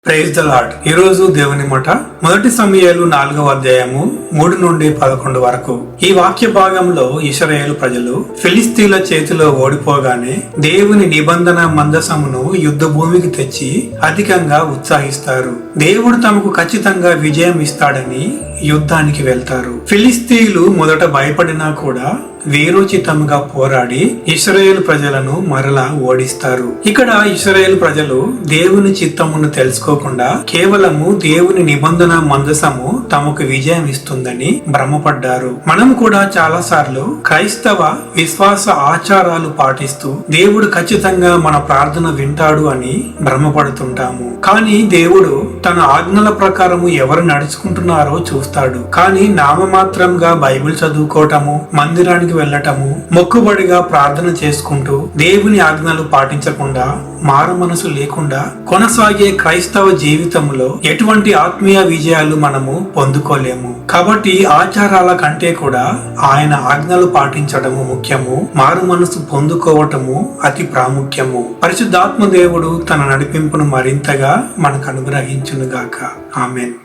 Praise the lord. ఈ రోజు దేవుని మాట మొదటి సమూయేలు 4వ అధ్యాయము 3 నుండి 11 వరకు. ఈ వాక్య భాగంలో ఇశ్రాయేలు ప్రజలు ఫిలిస్తీన్ల చేతిలో ఓడిపోగానే దేవుని నిబంధన మందసమును యుద్ధ భూమికి తెచ్చి అధికంగా ఉత్సాహిస్తారు. దేవుడు తమకు ఖచ్చితంగా విజయం ఇస్తాడని యుద్ధానికి వెళ్తారు. ఫిలిస్తీన్లు మొదట భయపడినా కూడా వీరోచితంగా పోరాడి ఇశ్రాయేలు ప్రజలను మరలా ఓడిస్తారు. ఇక్కడ ఇశ్రాయేలు ప్రజలు దేవుని చిత్తమును తెలుసుకోకుండా కేవలము దేవుని నిబంధన మందసము తమకు విజయం ఇస్తుందని భ్రమపడ్డారు. మనం కూడా చాలా సార్లు క్రైస్తవ విశ్వాస ఆచారాలు పాటిస్తూ దేవుడు ఖచ్చితంగా మన ప్రార్థన వింటాడు అని భ్రమపడుతుంటాము. కానీ దేవుడు తన ఆజ్ఞల ప్రకారము ఎవరు నడుచుకుంటున్నారో చూస్తాడు. కానీ నామమాత్రంగా బైబిల్ చదువుకోవటము, మందిరానికి వెళ్ళటము, మొక్కుబడిగా ప్రార్థన చేసుకుంటూ దేవుని ఆజ్ఞలు పాటించకుండా మారు మనసు లేకుండా కొనసాగే క్రైస్తవ జీవితంలో ఎటువంటి ఆత్మీయ విజయాలు మనము పొందుకోలేము. కాబట్టి ఆచారాల కంటే కూడా ఆయన ఆజ్ఞలు పాటించడము ముఖ్యము, మారు మనసు పొందుకోవటము అతి ప్రాముఖ్యము. పరిశుద్ధాత్మ దేవుడు తన నడిపింపును మరింతగా మనకు అనుగ్రహించునుగాక. ఆమేన్.